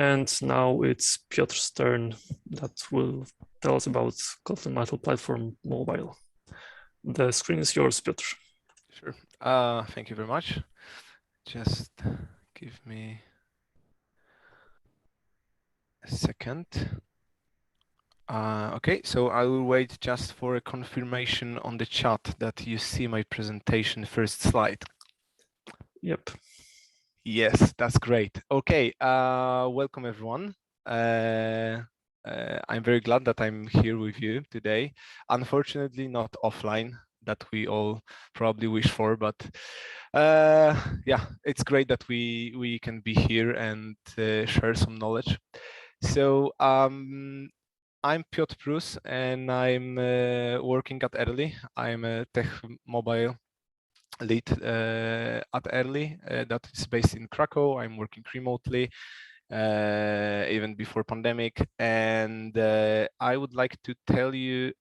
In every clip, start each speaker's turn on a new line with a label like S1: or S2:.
S1: And now it's Piotr's turn that will tell us about Kotlin Multiplatform Mobile. The screen is yours, Piotr.
S2: Sure. Thank you very much. Just give me a second. Okay, so I will wait just for a confirmation on the chat that you see my presentation first slide.
S1: Yep.
S2: Yes, that's great. Okay, welcome everyone. I'm very glad that I'm here with you today. Unfortunately, not offline, that we all probably wish for, but yeah, it's great that we can be here and share some knowledge. So I'm Piotr Prus, and I'm working at Early. I'm a tech mobile lead at Early that is based in Krakow. I'm working remotely even before pandemic, and I would like to tell you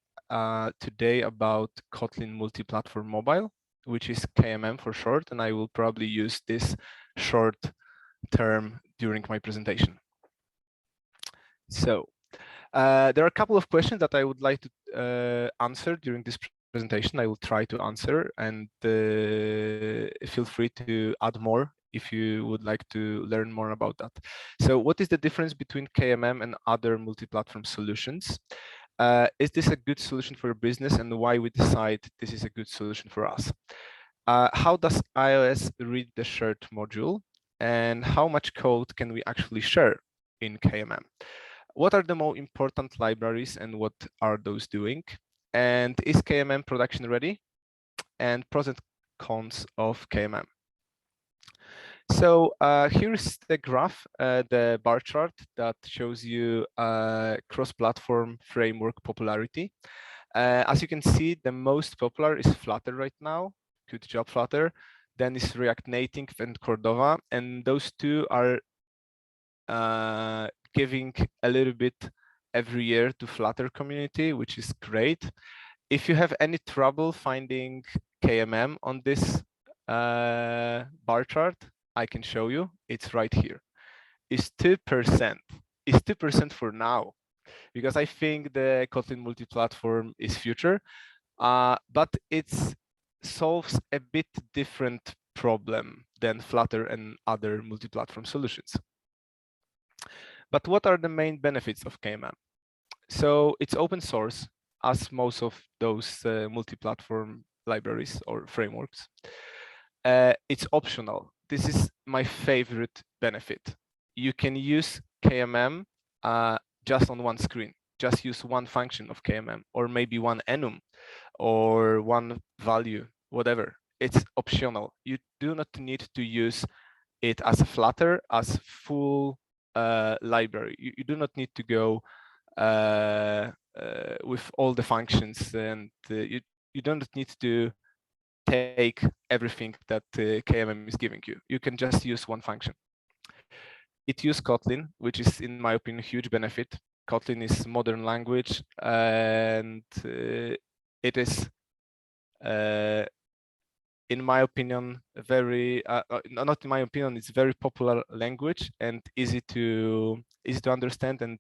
S2: today about Kotlin Multiplatform Mobile, which is KMM for short, and I will probably use this short term during my presentation. So there are a couple of questions that I would like to answer during this presentation. I will try to answer, and feel free to add more if you would like to learn more about that. So what is the difference between KMM and other multi-platform solutions? Is this a good solution for your business, and why we decide this is a good solution for us? How does iOS read the shared module, and how much code can we actually share in KMM? What are the more important libraries and what are those doing? And is KMM production ready? And pros and cons of KMM. So here's the graph, the bar chart that shows you cross-platform framework popularity. As you can see, the most popular is Flutter right now. Good job, Flutter. Then is React Native and Cordova, and those two are giving a little bit every year to Flutter community, which is great. If you have any trouble finding KMM on this bar chart, I can show you. It's right here. It's 2%. It's 2% for now, because I think the Kotlin multi-platform is future, but it solves a bit different problem than Flutter and other multi-platform solutions. But what are the main benefits of KMM? So it's open source, as most of those multi-platform libraries or frameworks. It's optional. This is my favorite benefit. You can use KMM just on one screen. Just use one function of KMM, or maybe one enum, or one value, whatever. It's optional. You do not need to use it as a Flutter, as full library. You do not need to go with all the functions, and you don't need to take everything that KMM is giving you. You can just use one function. It uses Kotlin, which is, in my opinion, a huge benefit. Kotlin is modern language, and it is, in my opinion, very not in my opinion, it's very popular language and easy to understand, and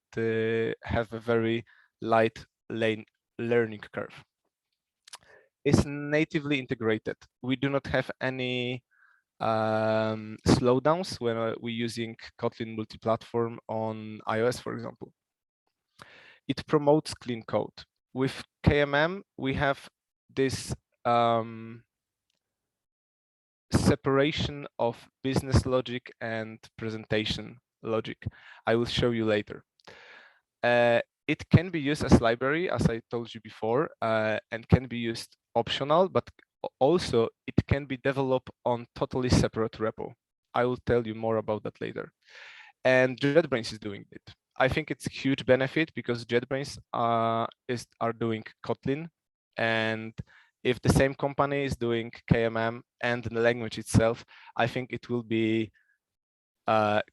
S2: have a very light learning curve. It's natively integrated. We do not have any slowdowns when we're using Kotlin multi-platform on iOS, for example. It promotes clean code. With KMM, we have this separation of business logic and presentation logic. I will show you later. It can be used as library, as I told you before, and can be used optional, but also it can be developed on totally separate repo. I will tell you more about that later. And JetBrains is doing it. I think it's a huge benefit, because JetBrains are doing Kotlin, and if the same company is doing KMM and the language itself, I think it will be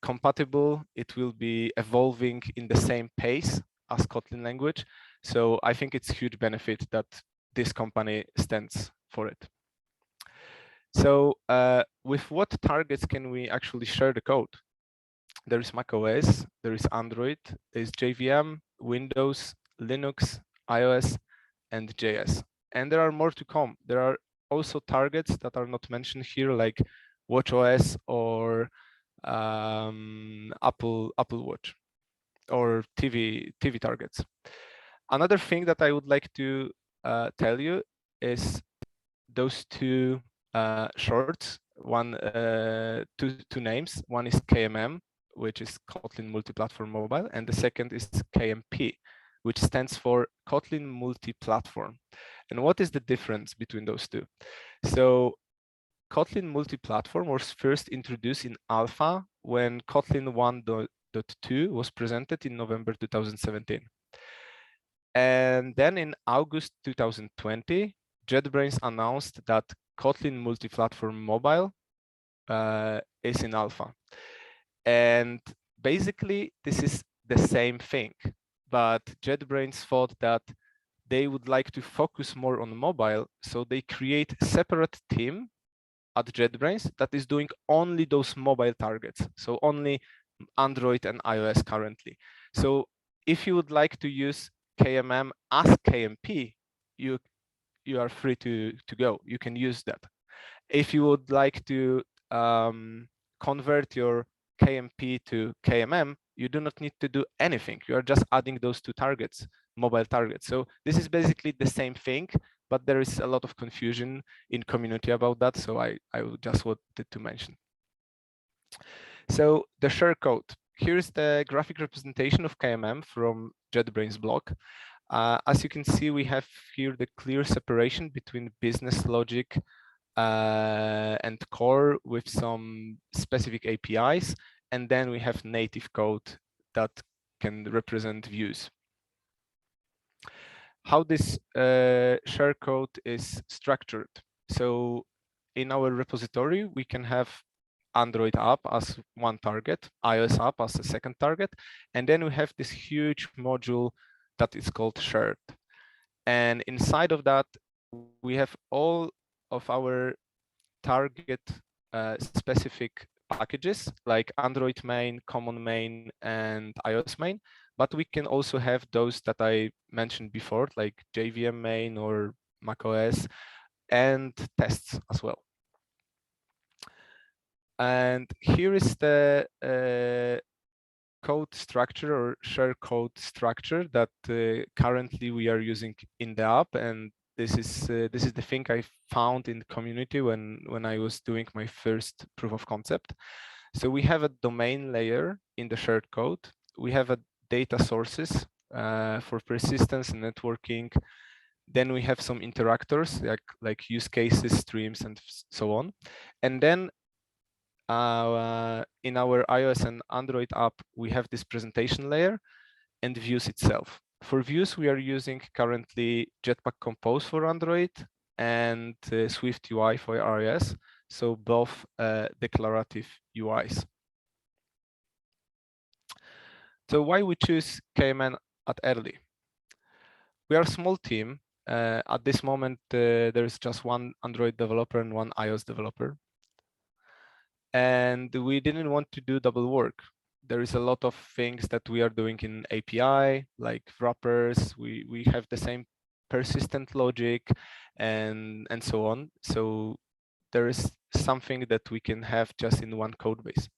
S2: compatible. It will be evolving in the same pace as Kotlin language. So I think it's a huge benefit that this company stands for it. So with what targets can we actually share the code? There is macOS, there is Android, there is JVM, Windows, Linux, iOS, and JS. And there are more to come. There are also targets that are not mentioned here, like watchOS or Apple Watch or TV targets. Another thing that I would like to tell you is those two shorts. Two names. One is KMM, which is Kotlin Multiplatform Mobile, and the second is KMP, which stands for Kotlin Multiplatform. And what is the difference between those two? So Kotlin Multiplatform was first introduced in alpha when Kotlin 1.2 was presented in November 2017. And then in August 2020, JetBrains announced that Kotlin Multiplatform Mobile is in alpha. And basically, this is the same thing, but JetBrains thought that they would like to focus more on mobile, so they create a separate team at JetBrains that is doing only those mobile targets, so only Android and iOS currently. So if you would like to use KMM as KMP, you are free to go. You can use that. If you would like to convert your KMP to KMM, you do not need to do anything. You are just adding those two targets, mobile targets. So this is basically the same thing, but there is a lot of confusion in community about that. So I just wanted to mention. So the share code. Here's the graphic representation of KMM from JetBrains blog. As you can see, we have here the clear separation between business logic and core with some specific APIs. And then we have native code that can represent views. How this share code is structured. So in our repository, we can have Android app as one target, iOS app as a second target, and then we have this huge module that is called shared. And inside of that, we have all of our target specific packages like Android main, common main, and iOS main. But we can also have those that I mentioned before, like JVM main or macOS, and tests as well. And here is the code structure or share code structure that currently we are using in the app. And this is the thing I found in the community when I was doing my first proof of concept. So we have a domain layer in the shared code. We have a data sources for persistence and networking. Then we have some interactors like use cases, streams, and so on. And then in our iOS and Android app, we have this presentation layer and views itself. For views, we are using currently Jetpack Compose for Android and Swift UI for iOS, so both declarative UIs. So why we choose KMM at early? We are a small team. At this moment, there is just one Android developer and one iOS developer. And we didn't want to do double work. There is a lot of things that we are doing in API, like wrappers. We have the same persistent logic and so on. So there is something that we can have just in one code base.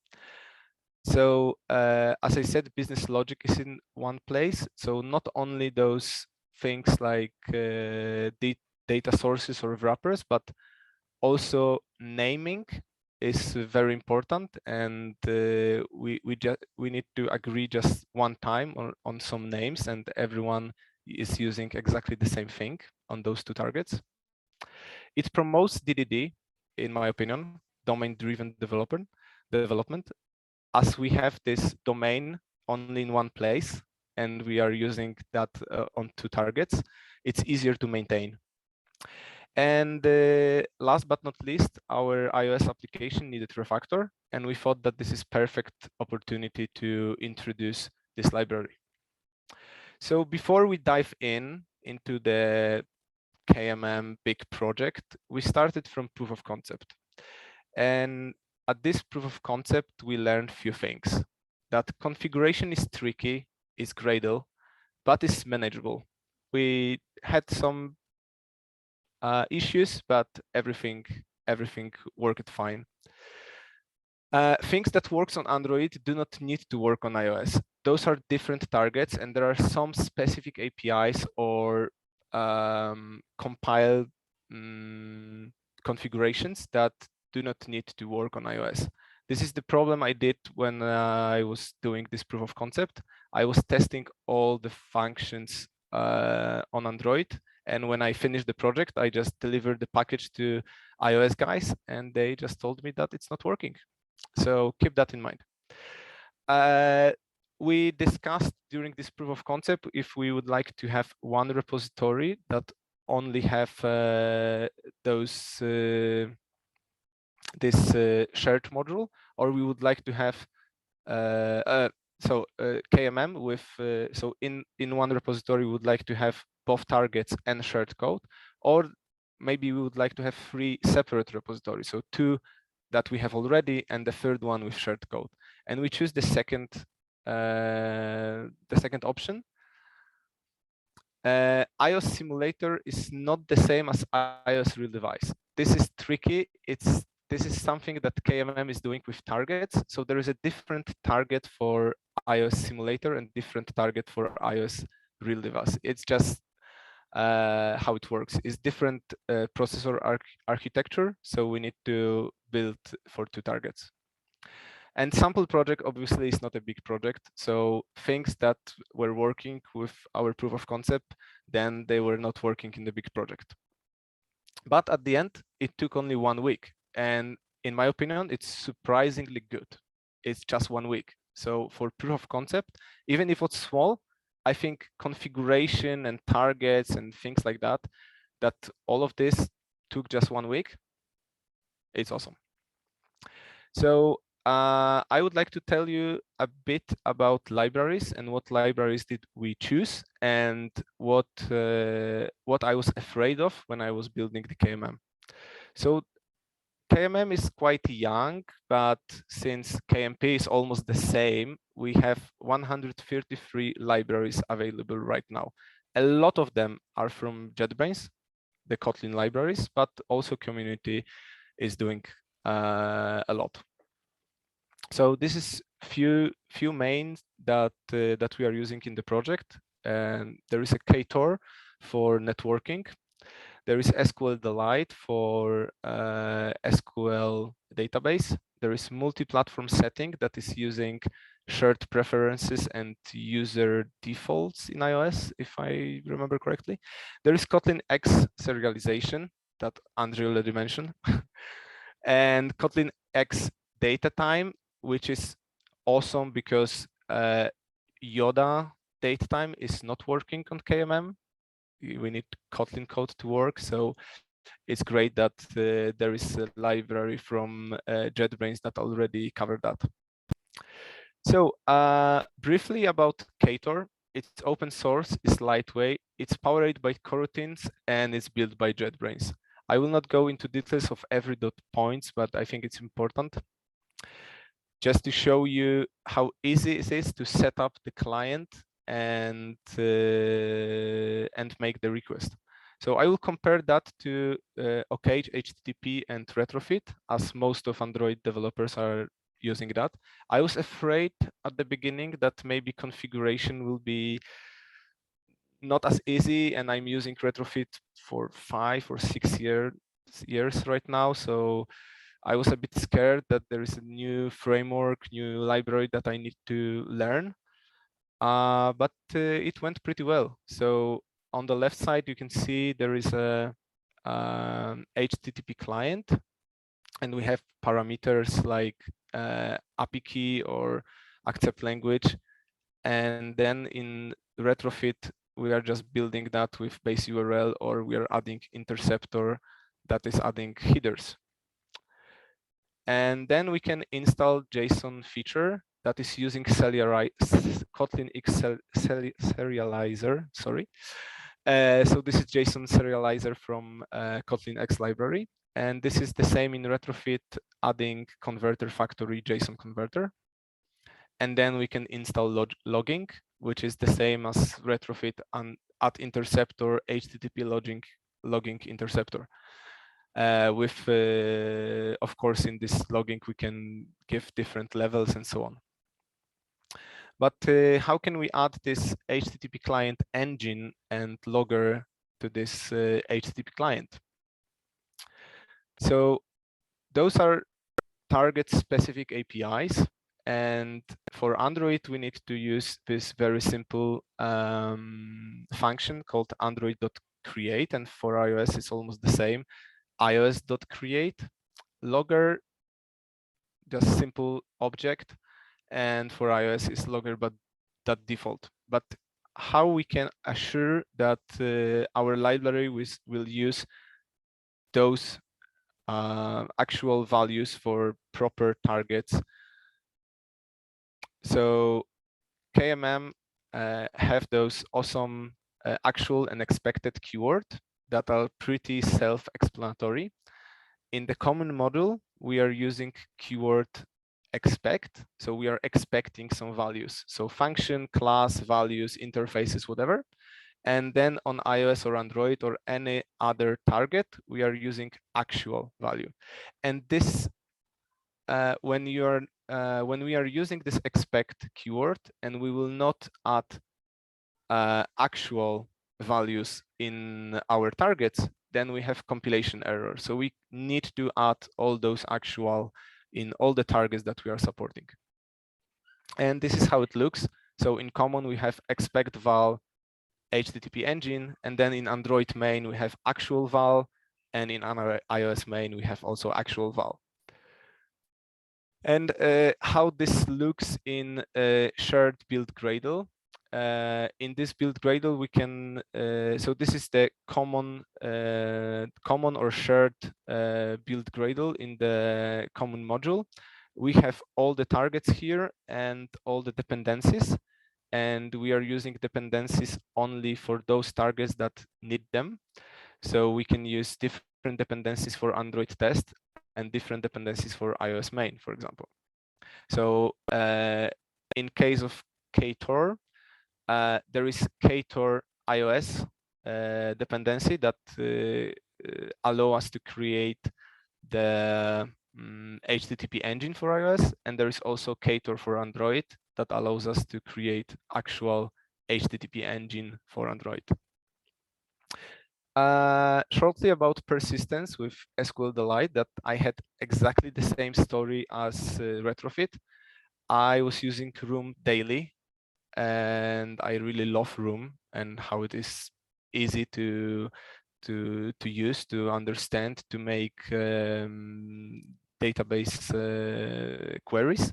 S2: So as I said, business logic is in one place. So not only those things like data sources or wrappers, but also naming is very important, and we need to agree just one time on some names, and everyone is using exactly the same thing on those two targets. It promotes DDD, in my opinion, domain-driven development, as we have this domain only in one place, and we are using that on two targets. It's easier to maintain. And last but not least, our iOS application needed refactor, and we thought that this is perfect opportunity to introduce this library. So before we dive into the KMM big project, we started from proof of concept. And at this proof of concept, we learned a few things. that configuration is tricky, is Gradle, but it's manageable. We had some issues, but everything worked fine. Things that works on Android do not need to work on iOS. Those are different targets, and there are some specific APIs or compiled configurations that do not need to work on iOS. This is the problem I did when I was doing this proof of concept. I was testing all the functions on Android, and when I finished the project, I just delivered the package to iOS guys, and they just told me that it's not working. So keep that in mind. We discussed during this proof of concept if we would like to have one repository that only have this shared module, or we would like to have KMM with so in one repository we would like to have both targets and shared code, or maybe we would like to have 3 separate repositories, so 2 that we have already and the third one with shared code, and we choose the second option. iOS simulator is not the same as iOS real device. This is tricky. This is something that KMM is doing with targets. So there is a different target for iOS simulator and different target for iOS real device. It's just how it works. It's different processor architecture. So we need to build for 2 targets. And sample project obviously is not a big project. So things that were working with our proof of concept, then they were not working in the big project. But at the end, it took only 1 week. And in my opinion, it's surprisingly good. It's just 1 week. So for proof of concept, even if it's small, I think configuration and targets and things like that, that all of this took just 1 week. It's awesome. So I would like to tell you a bit about libraries and what libraries did we choose and what I was afraid of when I was building the KMM. So KMM is quite young, but since KMP is almost the same, we have 133 libraries available right now. A lot of them are from JetBrains, the Kotlin libraries, but also community is doing a lot. So this is few main that we are using in the project, and there is a KTOR for networking. There is SQLDelight for SQL database. There is multi-platform setting that is using shared preferences and user defaults in iOS, if I remember correctly. There is Kotlin X serialization that Andrei already mentioned, and Kotlin X data time, which is awesome because Yoda datetime is not working on KMM. We need Kotlin code to work, so it's great that there is a library from JetBrains that already covered that. So briefly about KTOR, it's open source, it's lightweight, it's powered by coroutines, and it's built by JetBrains. I will not go into details of every points, but I think it's important just to show you how easy it is to set up the client and make the request. So I will compare that to OK, HTTP, and Retrofit, as most of Android developers are using that. I was afraid at the beginning that maybe configuration will be not as easy, and I'm using Retrofit for 5 or 6 years right now. So I was a bit scared that there is a new framework, new library that I need to learn, but it went pretty well. So on the left side, you can see there is a HTTP client, and we have parameters like API key or accept language. And then in Retrofit, we are just building that with base URL, or we are adding interceptor that is adding headers. And then we can install JSON feature that is using Kotlin X serializer. Sorry. So this is JSON serializer from Kotlin X library. And this is the same in Retrofit, adding converter factory JSON converter. and then we can install logging, which is the same as retrofit at interceptor HTTP logging interceptor. Of course, in this logging, we can give different levels and so on. But how can we add this HTTP client engine and logger to this HTTP client? So those are target-specific APIs. And for Android, we need to use this very simple function called android.create. And for iOS, it's almost the same, iOS.create. Logger, just simple object. And for iOS, it's logger, but that default. But how we can assure that our library will use those actual values for proper targets. So KMM have those awesome actual and expected keyword that are pretty self-explanatory. In the common module, we are using keyword expect. So we are expecting some values. So function, class, values, interfaces, whatever. And then on iOS or Android or any other target, we are using actual value. And this, when we are using this expect keyword, and we will not add actual values in our targets, then we have compilation error. So we need to add all those actual in all the targets that we are supporting. And this is how it looks. So in common, we have expect val HTTP engine, and then in Android main, we have actual val, and in iOS main, we have also actual val. And how this looks in shared build.gradle. In this build.gradle, we can, so this is the common or shared build.gradle in the common module. We have all the targets here and all the dependencies, and we are using dependencies only for those targets that need them. So we can use different dependencies for Android test and different dependencies for iOS main, for example. So in case of KTOR, there is KTOR iOS dependency that allow us to create the HTTP engine for iOS, and there is also KTOR for Android that allows us to create actual HTTP engine for Android. Shortly about persistence with SQLDelight, that I had exactly the same story as retrofit. I was using Room daily, and I really love Room and how it is easy to use, to understand, to make database queries.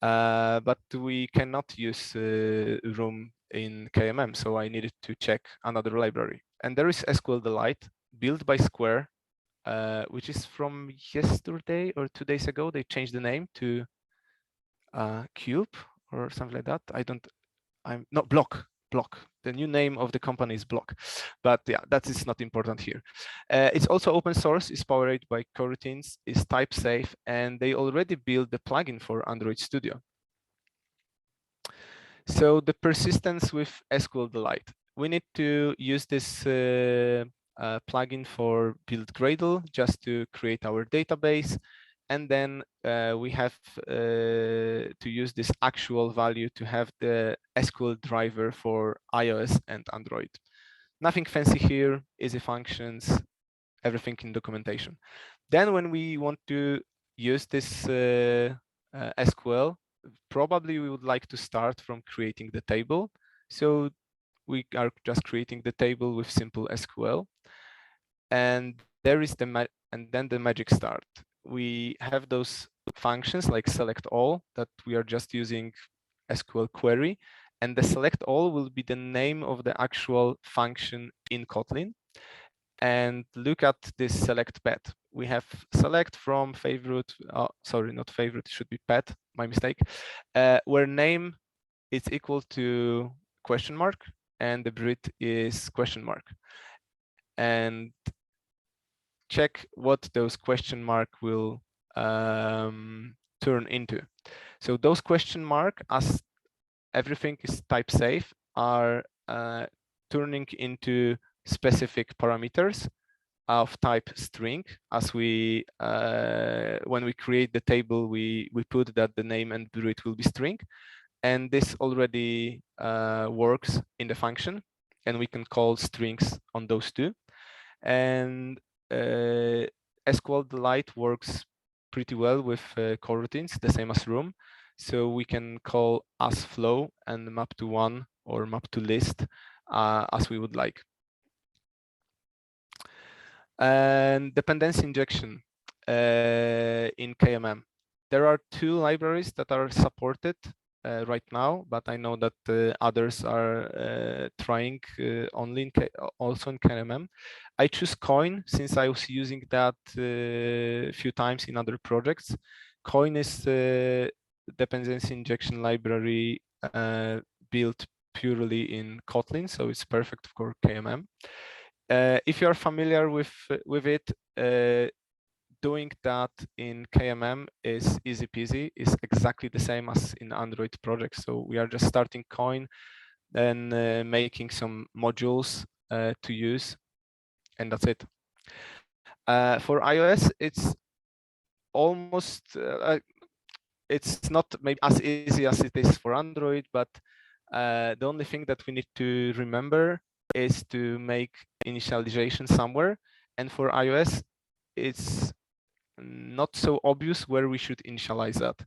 S2: But we cannot use Room in KMM, so I needed to check another library. And there is SQLDelight, built by Square, which is from yesterday or 2 days ago. They changed the name to Cube or something like that. I'm not Block. The new name of the company is Block, but yeah, that is not important here. It's also open source, is powered by coroutines, is type safe, and they already built the plugin for Android Studio. So the persistence with SQLDelight, we need to use this plugin for build.gradle just to create our database. And then we have to use this actual value to have the SQL driver for iOS and Android. Nothing fancy here, easy functions, everything in documentation. Then when we want to use this SQL, probably we would like to start from creating the table. So we are just creating the table with simple SQL. And there is and then the magic start. We have those functions like select all that we are just using SQL query, and the select all will be the name of the actual function in Kotlin. And look at this select pet. We have select from favorite, sorry, not favorite, it should be pet, my mistake, where name is equal to question mark and the breed is question mark. And check what those question mark will turn into. So those question mark, as everything is type safe, are turning into specific parameters of type string. As we when we create the table, we put that the name and root will be string, and this already works in the function, and we can call strings on those two. And SQLDelight works pretty well with coroutines, the same as room. So we can call as flow and map to one or map to list as we would like. And dependency injection in KMM. There are two libraries that are supported right now, but I know that others are trying only also in KMM. I choose Coin since I was using that a few times in other projects. Coin is a dependency injection library built purely in Kotlin, so it's perfect for KMM. If you are familiar with it, doing that in KMM is easy peasy. Is exactly the same as in Android projects. So we are just starting Coin, then making some modules to use, and that's it. For iOS, it's almost it's not maybe as easy as it is for Android, but the only thing that we need to remember is to make initialization somewhere. And for iOS, it's not so obvious where we should initialize that.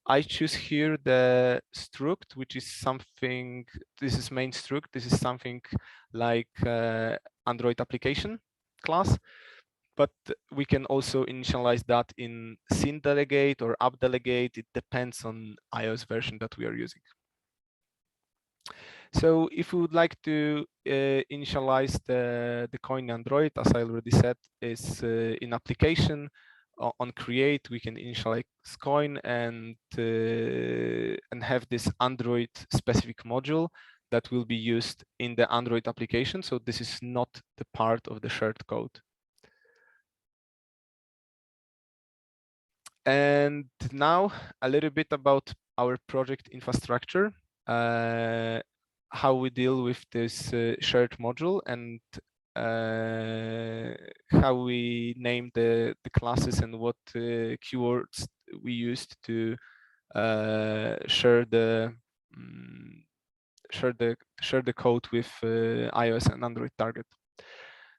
S2: I choose here the struct, which is something, this is main struct, this is something like Android application class, but we can also initialize that in scene delegate or app delegate. It depends on iOS version that we are using. So if we would like to initialize the Coin Android, as I already said, is in application on create, we can initialize Coin and have this Android specific module that will be used in the Android application. So this is not the part of the shared code. And now a little bit about our project infrastructure, how we deal with this shared module, and how we name the classes and what keywords we used to share the code with iOS and Android target.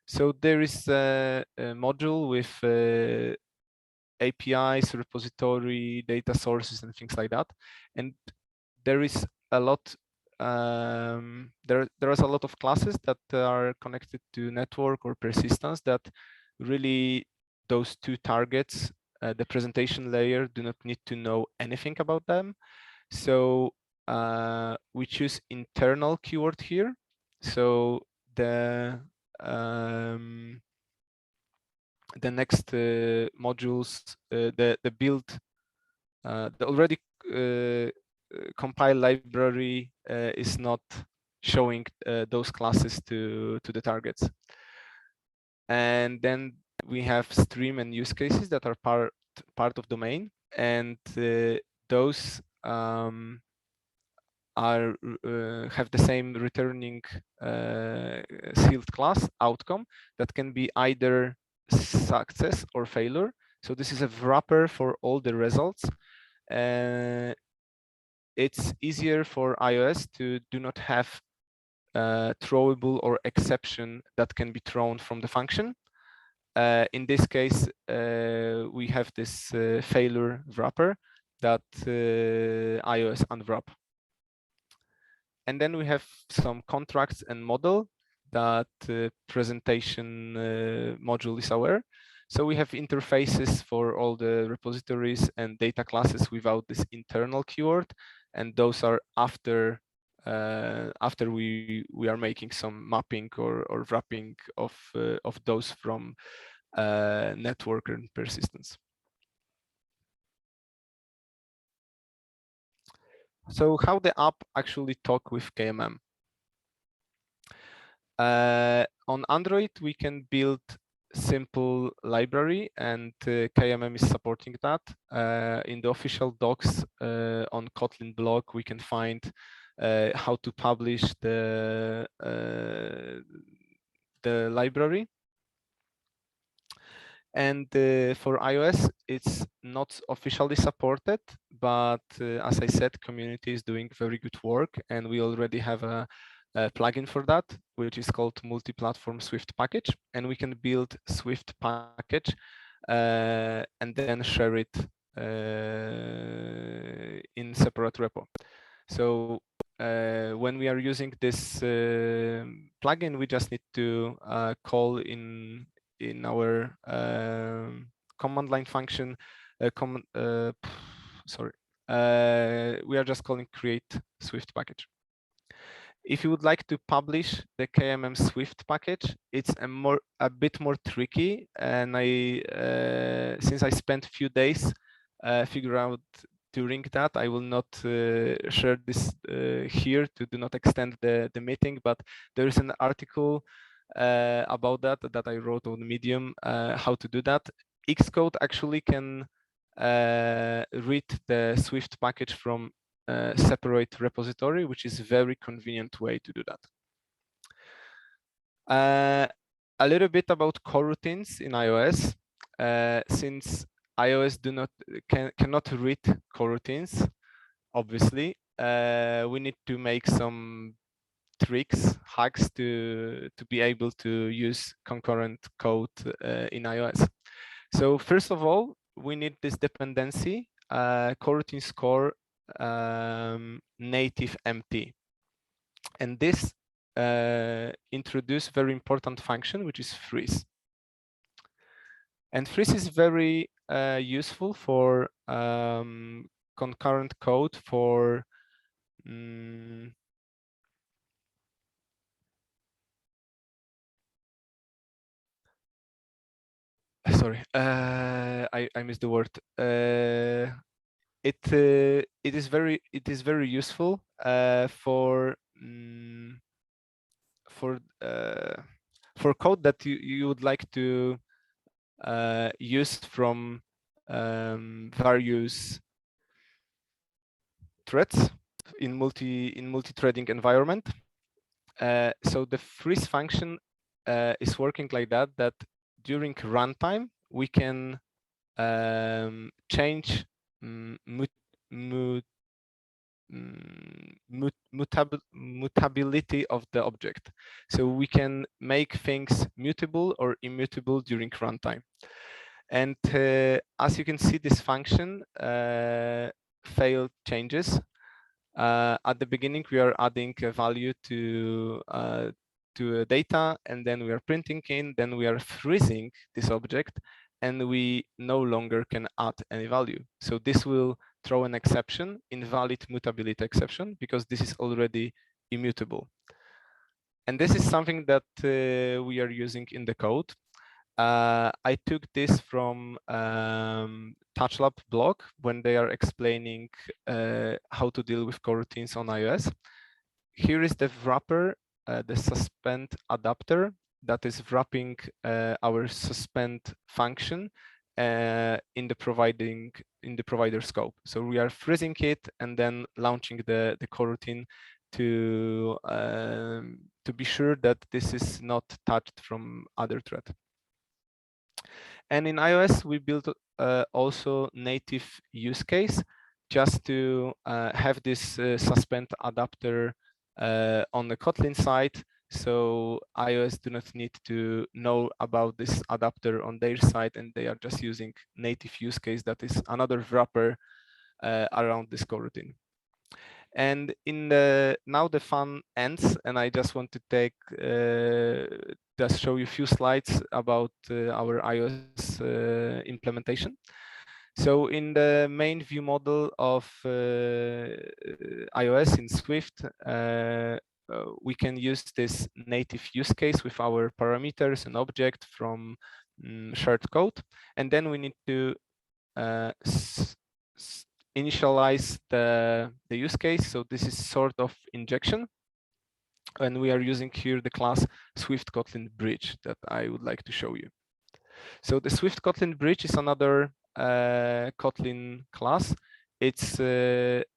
S2: So there is a module with APIs, repository, data sources, and things like that. And there is a lot. There is a lot of classes that are connected to network or persistence that really those two targets, the presentation layer, do not need to know anything about them. So we choose internal keyword here. So the next modules, the build, the already compiled library is not showing those classes to the targets. And then we have stream and use cases that are part of domain, and those are have the same returning sealed class outcome that can be either success or failure. So this is a wrapper for all the results. It's easier for iOS to do not have throwable or exception that can be thrown from the function. In this case, we have this failure wrapper that iOS unwrap. And then we have some contracts and model that presentation module is aware. So we have interfaces for all the repositories and data classes without this internal keyword, and those are after we are making some mapping or wrapping of those from network and persistence. So how the app actually talk with KMM? On Android, we can build simple library, and KMM is supporting that. In the official docs on Kotlin blog, we can find how to publish the library. And for iOS, it's not officially supported, but as I said, community is doing very good work, and we already have a plugin for that, which is called Multiplatform Swift package, and we can build Swift package and then share it in separate repo. So when we are using this plugin, we just need to call in our command line function. Sorry, we are just calling create Swift package. If you would like to publish the KMM Swift package, it's a bit more tricky, and since I spent a few days figure out during that, I will not share this here to do not extend the meeting, but there is an article about that I wrote on Medium, how to do that. Xcode actually can read the Swift package from separate repository, which is a very convenient way to do that. A little bit about coroutines in iOS. Since iOS cannot read coroutines, obviously, we need to make some hacks to be able to use concurrent code in iOS. So first of all, we need this dependency, coroutines core native empty, and this introduce very important function, which is freeze. And freeze is very useful for concurrent code for sorry, I missed the word. It is very useful for code that you would like to use from various threads in multi-threading environment. So the freeze function is working like that during runtime we can change mutability of the object. So we can make things mutable or immutable during runtime. And as you can see, this function failed changes. At the beginning, we are adding a value to data, and then we are printing in, then we are freezing this object, and we no longer can add any value. So this will throw an exception, invalid mutability exception, because this is already immutable. And this is something that we are using in the code. I took this from TouchLab blog when they are explaining how to deal with coroutines on iOS. Here is the wrapper, the suspend adapter that is wrapping our suspend function in the provider scope. So we are freezing it and then launching the coroutine to be sure that this is not touched from other thread. And in iOS, we built also native use case just to have this suspend adapter on the Kotlin side. So iOS do not need to know about this adapter on their side, and they are just using native use case that is another wrapper around this coroutine. And now the fun ends, and I just want to just show you a few slides about our iOS implementation. So in the main view model of iOS in Swift, we can use this native use case with our parameters and object from shared code, and then we need to initialize the use case. So this is sort of injection, and we are using here the class Swift Kotlin Bridge that I would like to show you. So the Swift Kotlin bridge is another Kotlin class. It's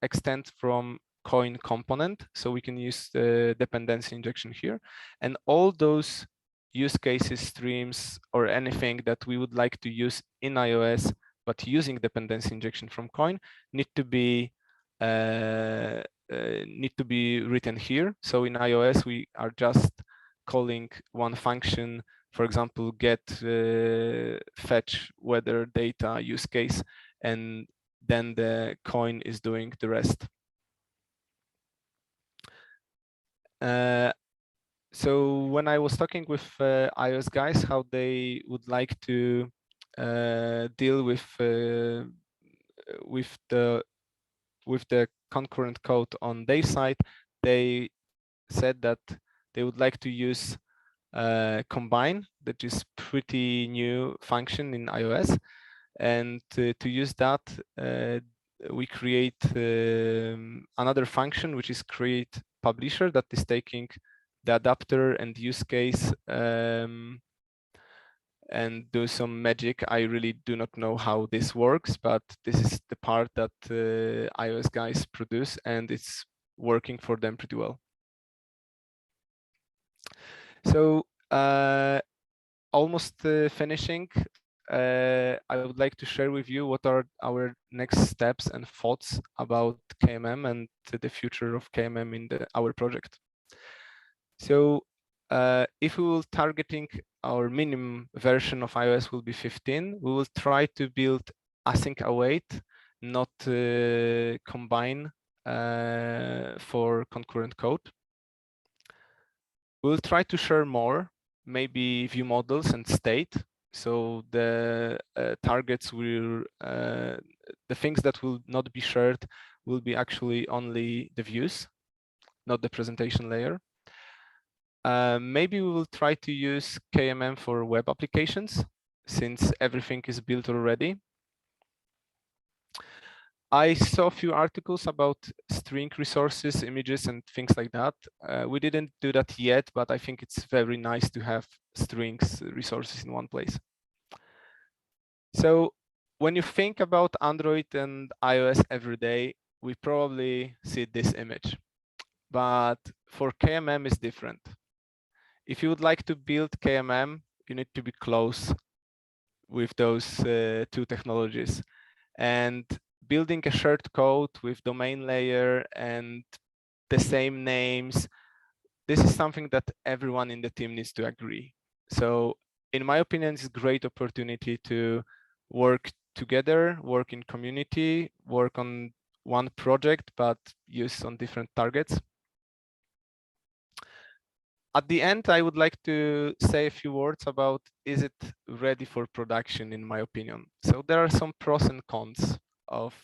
S2: extend from coin component, so we can use the dependency injection here. And all those use cases, streams, or anything that we would like to use in iOS, but using dependency injection from coin, need to be written here. So in iOS, we are just calling one function, for example, get fetch weather data use case, and then the coin is doing the rest. So when I was talking with iOS guys, how they would like to deal with the concurrent code on their side, they said that they would like to use combine, that is pretty new function in iOS, and to use that we create another function which is create publisher, that is taking the adapter and use case and do some magic. I really do not know how this works, but this is the part that iOS guys produce, and it's working for them pretty well. So almost finishing, I would like to share with you what are our next steps and thoughts about KMM and the future of KMM in our project. So if we will targeting our minimum version of iOS will be 15, we will try to build async await, not combine for concurrent code. We'll try to share more, maybe view models and state. So the targets will, the things that will not be shared will be actually only the views, not the presentation layer. Maybe we will try to use KMM for web applications, since everything is built already. I saw a few articles about string resources, images, and things like that. We didn't do that yet, but I think it's very nice to have strings resources in one place. So when you think about Android and iOS every day, we probably see this image. But for KMM, it's different. If you would like to build KMM, you need to be close with those two technologies. And building a shared code with domain layer and the same names, this is something that everyone in the team needs to agree. So in my opinion, it's a great opportunity to work together, work in community, work on one project, but use on different targets. At the end, I would like to say a few words about, is it ready for production, in my opinion. So there are some pros and cons of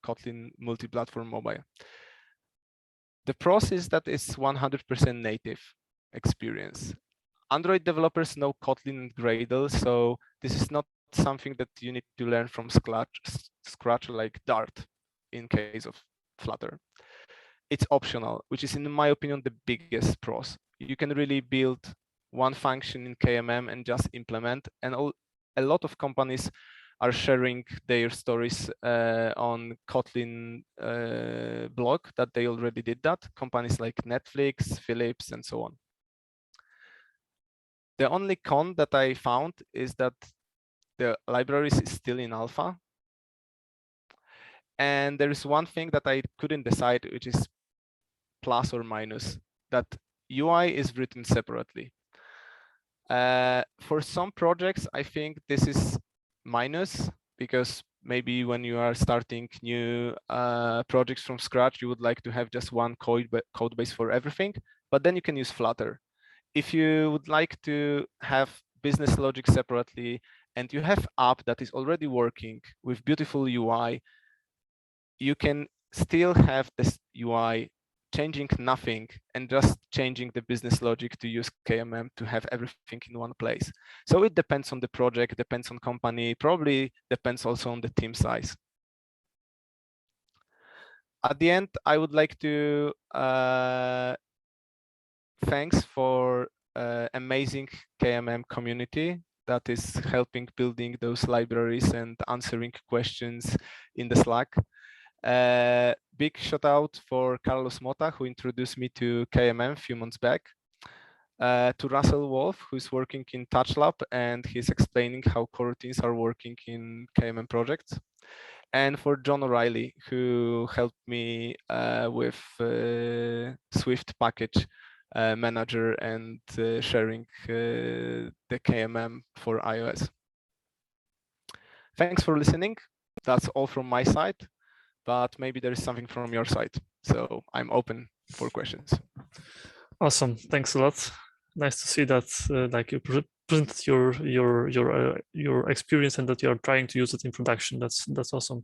S2: Kotlin multi-platform mobile. The pros is that it's 100% native experience. Android developers know Kotlin and Gradle, so this is not something that you need to learn from scratch like Dart in case of Flutter. It's optional, which is, in my opinion, the biggest pros. You can really build one function in KMM and just implement, and a lot of companies are sharing their stories on Kotlin blog that they already did that. Companies like Netflix, Philips, and so on. The only con that I found is that the libraries is still in alpha. And there is one thing that I couldn't decide, which is plus or minus, that UI is written separately. For some projects, I think this is minus, because maybe when you are starting new projects from scratch, you would like to have just one code base for everything, but then you can use Flutter. If you would like to have business logic separately, and you have app that is already working with beautiful UI, you can still have this UI changing nothing and just changing the business logic to use KMM to have everything in one place. So it depends on the project, depends on company, probably depends also on the team size. At the end, I would like to thanks for amazing KMM community that is helping building those libraries and answering questions in the Slack. Big shout out for Carlos Mota, who introduced me to KMM a few months back. To Russell Wolf, who's working in TouchLab, and he's explaining how coroutines are working in KMM projects. And for John O'Reilly, who helped me with Swift package manager and sharing the KMM for iOS. Thanks for listening. That's all from my side, but maybe there is something from your side. So I'm open for questions.
S1: Awesome, thanks a lot. Nice to see that like you presented your experience and that you are trying to use it in production. That's awesome.